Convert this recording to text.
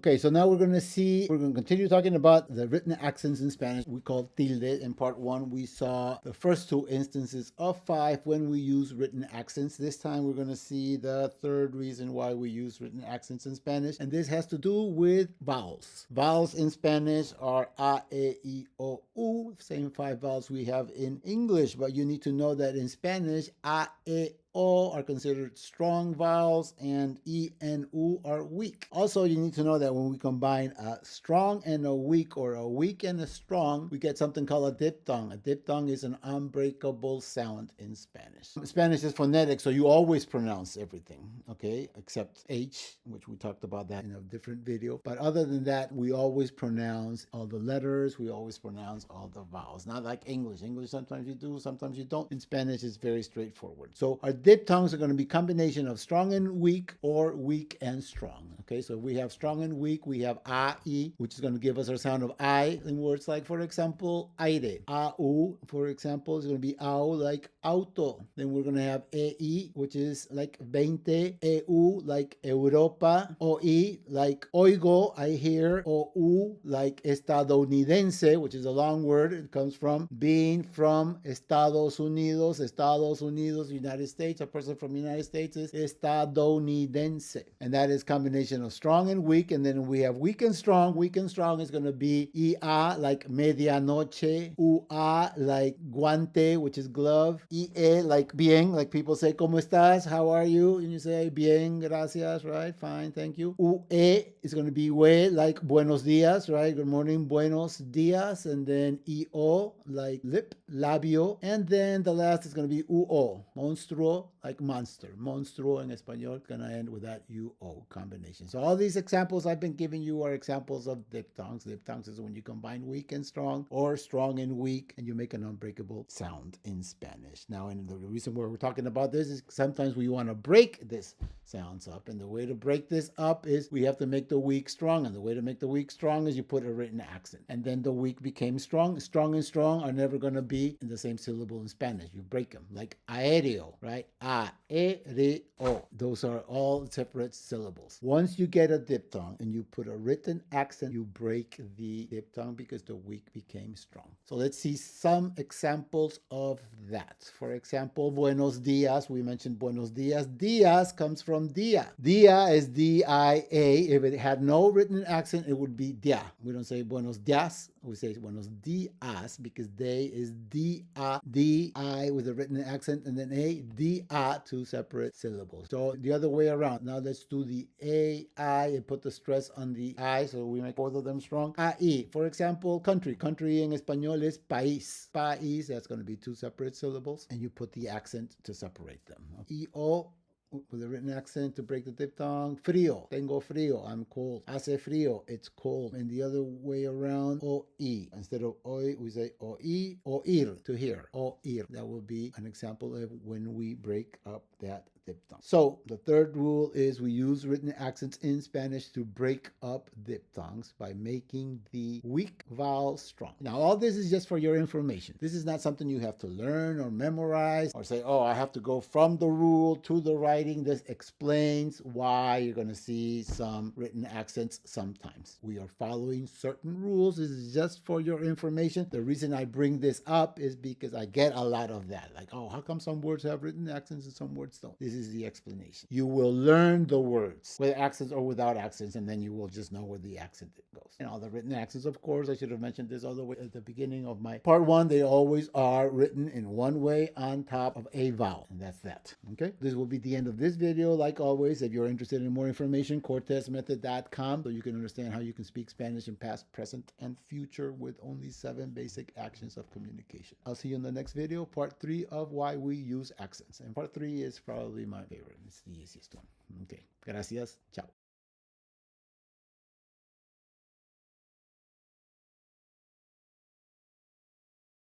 Okay, so now we're going to continue talking about the written accents in Spanish we call tilde. In part 1, we saw the first 2 instances of 5 when we use written accents. This time we're going to see the third reason why we use written accents in Spanish, and this has to do with vowels. Vowels in Spanish are a, e, I, o, u, same 5 vowels we have in English, but you need to know that in Spanish, a, e, O are considered strong vowels and E and U are weak. Also, you need to know that when we combine a strong and a weak, or a weak and a strong, we get something called a diphthong. A diphthong is an unbreakable sound in Spanish. Spanish is phonetic, so you always pronounce everything, okay, except H, which we talked about that in a different video. But other than that, we always pronounce all the letters, we always pronounce all the vowels. Not like English. English, sometimes you do, sometimes you don't. In Spanish, it's very straightforward. So our diphthongs are going to be combination of strong and weak, or weak and strong. Okay, so we have strong and weak. We have a, I, which is going to give us our sound of I in words like, for example, aire. A, u, for example, is going to be au, like auto. Then we're going to have e, which is like 20, eu, like Europa, oi, like oigo, I hear, o, u, like estadounidense, which is a long word. It comes from being from Estados Unidos, United States. A person from the United States is estadounidense. And that is combination of strong and weak. And then we have weak and strong. Weak and strong is going to be ia, like medianoche, ua, like guante, which is glove, ie, like bien, like people say, ¿cómo estás? How are you? And you say, bien, gracias, right? Fine, thank you. Ue is going to be we, like buenos dias, right? Good morning, buenos dias. And then io, like lip, labio. And then the last is going to be uo, monstruo, like monster. Monstruo in Espanol, going to end with that uo combination. So all these examples I've been giving you are examples of diphthongs. Diphthongs is when you combine weak and strong, or strong and weak, and you make an unbreakable sound in Spanish. Now, and the reason why we're talking about this is sometimes we want to break this sounds up, and the way to break this up is we have to make the weak strong, and the way to make the weak strong is you put a written accent, and then the weak became strong. Strong and strong are never going to be in the same syllable in Spanish. You break them, like aéreo, right? Aéreo. Those are all separate syllables. Once you get a diphthong and you put a written accent, you break the diphthong because the weak became strong. So let's see some examples of that. For example, buenos dias. We mentioned buenos dias. Dias comes from dia. Dia is D-I-A. If it had no written accent, it would be dia. We don't say buenos dias. We say buenos dias because they is D-A, D-I with a written accent, and then A, D-A, 2 separate syllables. So the other way around. Now let's do the A-I and put the stress on the I, so we make both of them strong. A-I. For example, country. Country in Espanol is país. País, that's going to be 2 separate syllables, and you put the accent to separate them. I-O, with a written accent to break the diphthong. Frío, tengo frío, I'm cold. Hace frío, it's cold. And the other way around, oí. Instead of oí, we say oí, oír, to hear. Oír. That will be an example of when we break up that diphthong. So the third rule is we use written accents in Spanish to break up diphthongs by making the weak vowel strong. Now, all this is just for your information. This is not something you have to learn or memorize or say, oh, I have to go from the rule to the writing. This explains why you're going to see some written accents sometimes. We are following certain rules. This is just for your information. The reason I bring this up is because I get a lot of that. Like, oh, how come some words have written accents and some words don't? This is the explanation. You will learn the words with accents or without accents, and then you will just know where the accent goes. And all the written accents, of course, I should have mentioned this all the way at the beginning of my part 1. They always are written in one way on top of a vowel, and that's that. Okay, this will be the end of this video. Like always, if you're interested in more information, cortezmethod.com, so you can understand how you can speak Spanish in past, present, and future with only 7 basic actions of communication. I'll see you in the next video, part 3 of why we use accents. And part 3 is probably my favorite. It's the easiest one. Okay, gracias. Ciao.